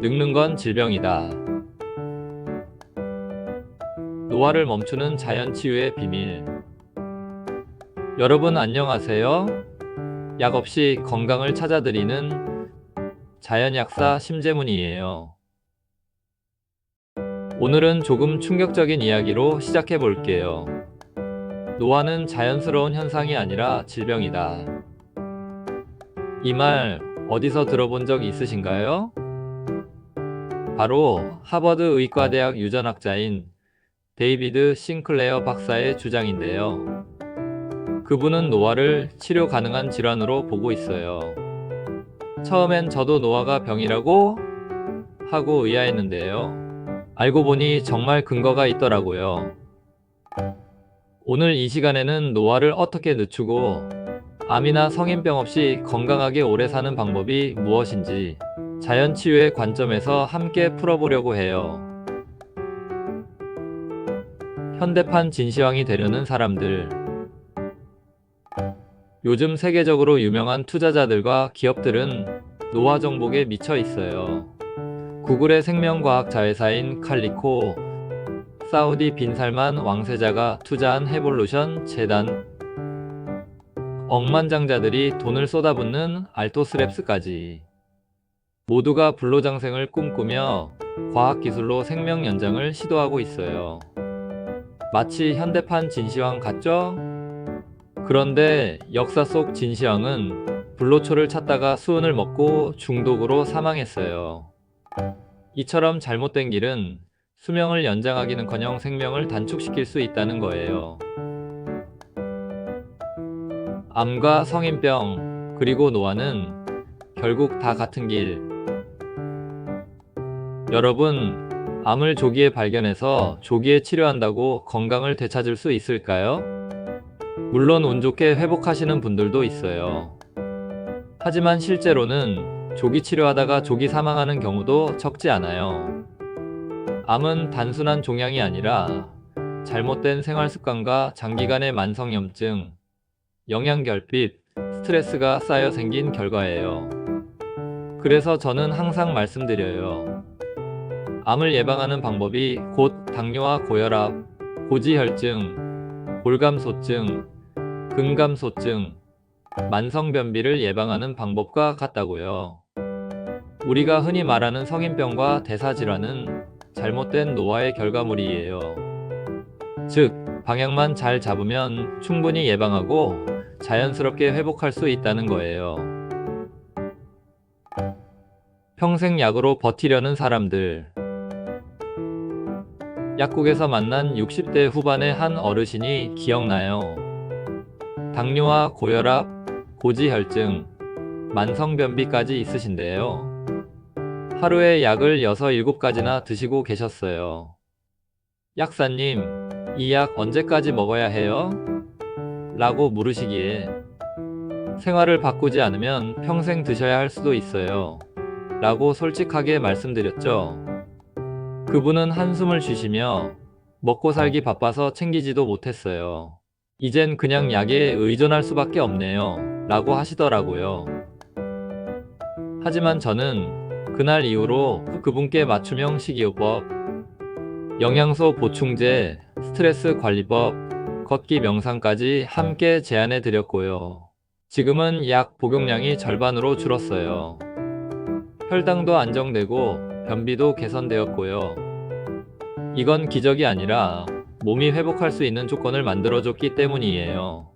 늙는 건 질병이다. 노화를 멈추는 자연치유의 비밀. 여러분 안녕하세요. 약 없이 건강을 찾아드리는 자연약사 심재문이에요. 오늘은 조금 충격적인 이야기로 시작해 볼게요. 노화는 자연스러운 현상이 아니라 질병이다. 이 말 어디서 들어본 적 있으신가요? 바로 하버드 의과대학 유전학자인 데이비드 싱클레어 박사의 주장인데요. 그분은 노화를 치료 가능한 질환으로 보고 있어요. 처음엔 저도 노화가 병이라고 하고 의아했는데요. 알고 보니 정말 근거가 있더라고요. 오늘 이 시간에는 노화를 어떻게 늦추고 암이나 성인병 없이 건강하게 오래 사는 방법이 무엇인지 자연치유의 관점에서 함께 풀어보려고 해요. 현대판 진시황이 되려는 사람들. 요즘 세계적으로 유명한 투자자들과 기업들은 노화 정복에 미쳐 있어요. 구글의 생명과학 자회사인 칼리코, 사우디 빈살만 왕세자가 투자한 해볼루션 재단, 억만장자들이 돈을 쏟아붓는 알토스랩스까지 모두가 불로장생을 꿈꾸며 과학기술로 생명 연장을 시도하고 있어요. 마치 현대판 진시황 같죠? 그런데 역사 속 진시황은 불로초를 찾다가 수은을 먹고 중독으로 사망했어요. 이처럼 잘못된 길은 수명을 연장하기는커녕 생명을 단축시킬 수 있다는 거예요. 암과 성인병, 그리고 노화는 결국 다 같은 길. 여러분, 암을 조기에 발견해서 조기에 치료한다고 건강을 되찾을 수 있을까요? 물론 운 좋게 회복하시는 분들도 있어요. 하지만 실제로는 조기 치료하다가 조기 사망하는 경우도 적지 않아요. 암은 단순한 종양이 아니라 잘못된 생활 습관과 장기간의 만성염증, 영양결핍, 스트레스가 쌓여 생긴 결과예요. 그래서 저는 항상 말씀드려요. 암을 예방하는 방법이 곧 당뇨와 고혈압, 고지혈증, 골감소증, 근감소증, 만성변비를 예방하는 방법과 같다고요. 우리가 흔히 말하는 성인병과 대사질환은 잘못된 노화의 결과물이에요. 즉, 방향만 잘 잡으면 충분히 예방하고 자연스럽게 회복할 수 있다는 거예요. 평생 약으로 버티려는 사람들. 약국에서 만난 60대 후반의 한 어르신이 기억나요. 당뇨와 고혈압, 고지혈증, 만성변비까지 있으신데요. 하루에 약을 6, 7가지나 드시고 계셨어요. 약사님, 이 약 언제까지 먹어야 해요? 라고 물으시기에 생활을 바꾸지 않으면 평생 드셔야 할 수도 있어요. 라고 솔직하게 말씀드렸죠. 그분은 한숨을 쉬시며 먹고 살기 바빠서 챙기지도 못했어요. 이젠 그냥 약에 의존할 수밖에 없네요. 라고 하시더라고요. 하지만 저는 그날 이후로 그분께 맞춤형 식이요법, 영양소 보충제, 스트레스 관리법, 걷기 명상까지 함께 제안해 드렸고요. 지금은 약 복용량이 절반으로 줄었어요. 혈당도 안정되고 변비도 개선되었고요. 이건 기적이 아니라 몸이 회복할 수 있는 조건을 만들어줬기 때문이에요.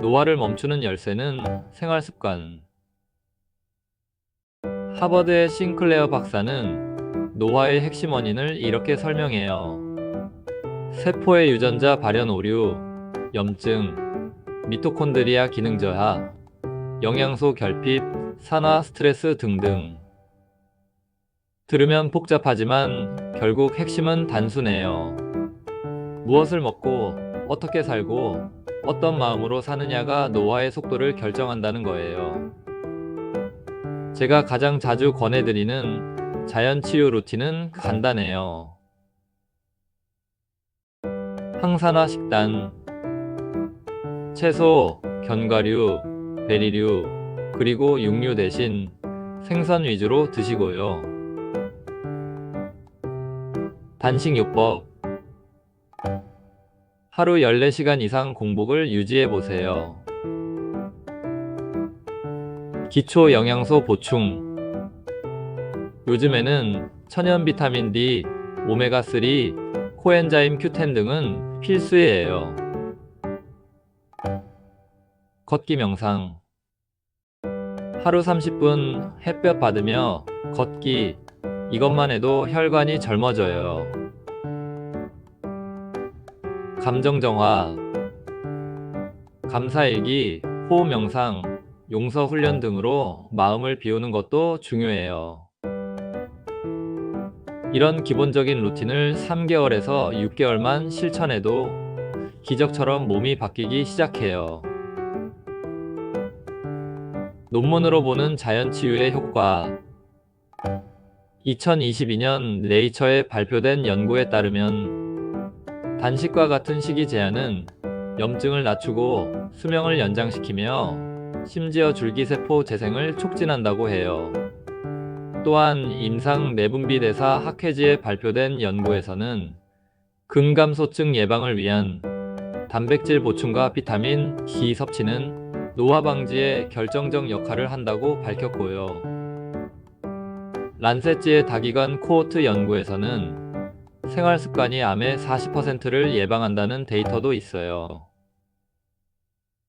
노화를 멈추는 열쇠는 생활습관. 하버드의 싱클레어 박사는 노화의 핵심 원인을 이렇게 설명해요. 세포의 유전자 발현 오류, 염증, 미토콘드리아 기능 저하, 영양소 결핍, 산화 스트레스 등등. 들으면 복잡하지만 결국 핵심은 단순해요. 무엇을 먹고, 어떻게 살고, 어떤 마음으로 사느냐가 노화의 속도를 결정한다는 거예요. 제가 가장 자주 권해드리는 자연치유 루틴은 간단해요. 항산화 식단, 채소, 견과류, 베리류, 그리고 육류 대신 생선 위주로 드시고요. 단식요법. 하루 14시간 이상 공복을 유지해 보세요. 기초 영양소 보충. 요즘에는 천연 비타민 D, 오메가3, 코엔자임 Q10 등은 필수예요. 걷기 명상. 하루 30분 햇볕 받으며 걷기. 이것만 해도 혈관이 젊어져요. 감정 정화. 감사일기, 호흡 명상, 용서 훈련 등으로 마음을 비우는 것도 중요해요. 이런 기본적인 루틴을 3개월에서 6개월만 실천해도 기적처럼 몸이 바뀌기 시작해요. 논문으로 보는 자연치유의 효과. 2022년 네이처에 발표된 연구에 따르면 단식과 같은 식이 제한은 염증을 낮추고 수명을 연장시키며 심지어 줄기세포 재생을 촉진한다고 해요. 또한 임상 내분비대사 학회지에 발표된 연구에서는 근감소증 예방을 위한 단백질 보충과 비타민 D 섭취는 노화 방지에 결정적 역할을 한다고 밝혔고요. 란셋지의 다기관 코호트 연구에서는 생활 습관이 암의 40%를 예방한다는 데이터도 있어요.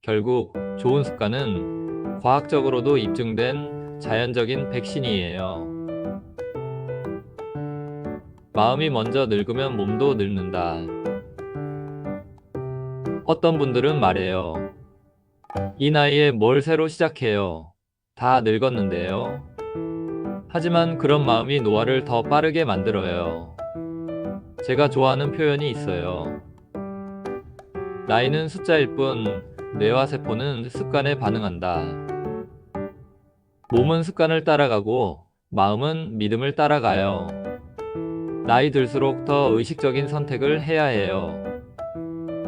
결국 좋은 습관은 과학적으로도 입증된 자연적인 백신이에요. 마음이 먼저 늙으면 몸도 늙는다. 어떤 분들은 말해요. 이 나이에 뭘 새로 시작해요. 다 늙었는데요. 하지만 그런 마음이 노화를 더 빠르게 만들어요. 제가 좋아하는 표현이 있어요. 나이는 숫자일 뿐 뇌와 세포는 습관에 반응한다. 몸은 습관을 따라가고 마음은 믿음을 따라가요. 나이 들수록 더 의식적인 선택을 해야 해요.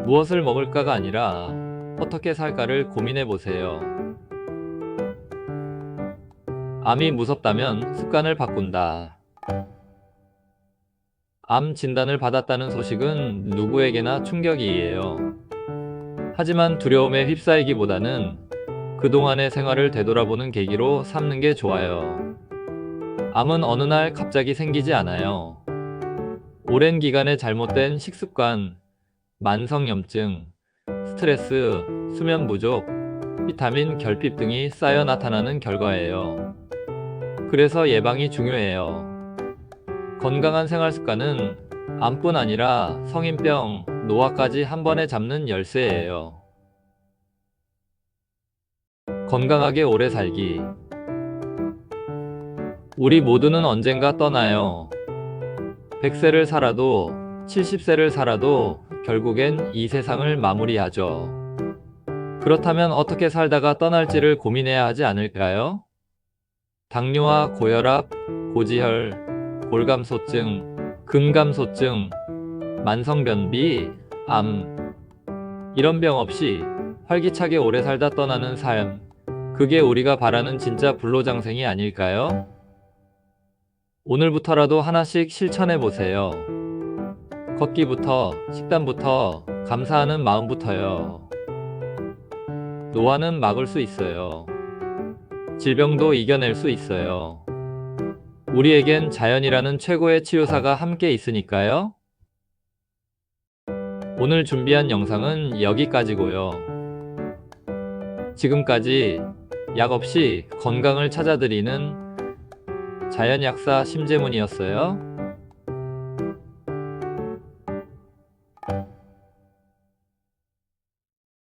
무엇을 먹을까가 아니라 어떻게 살까를 고민해 보세요. 암이 무섭다면 습관을 바꾼다. 암 진단을 받았다는 소식은 누구에게나 충격이에요. 하지만 두려움에 휩싸이기보다는 그동안의 생활을 되돌아보는 계기로 삼는 게 좋아요. 암은 어느 날 갑자기 생기지 않아요. 오랜 기간의 잘못된 식습관, 만성염증, 스트레스, 수면 부족, 비타민 결핍 등이 쌓여 나타나는 결과예요. 그래서 예방이 중요해요. 건강한 생활 습관은 암뿐 아니라 성인병, 노화까지 한 번에 잡는 열쇠예요. 건강하게 오래 살기. 우리 모두는 언젠가 떠나요. 100세를 살아도 70세를 살아도 결국엔 이 세상을 마무리하죠. 그렇다면 어떻게 살다가 떠날지를 고민해야 하지 않을까요? 당뇨와 고혈압, 고지혈, 골감소증, 근감소증, 만성변비, 암. 이런 병 없이 활기차게 오래 살다 떠나는 삶. 그게 우리가 바라는 진짜 불로장생이 아닐까요? 오늘부터라도 하나씩 실천해 보세요. 걷기부터, 식단부터, 감사하는 마음부터요. 노화는 막을 수 있어요. 질병도 이겨낼 수 있어요. 우리에겐 자연이라는 최고의 치유사가 함께 있으니까요. 오늘 준비한 영상은 여기까지고요. 지금까지 약 없이 건강을 찾아드리는 자연약사 심재문이었어요.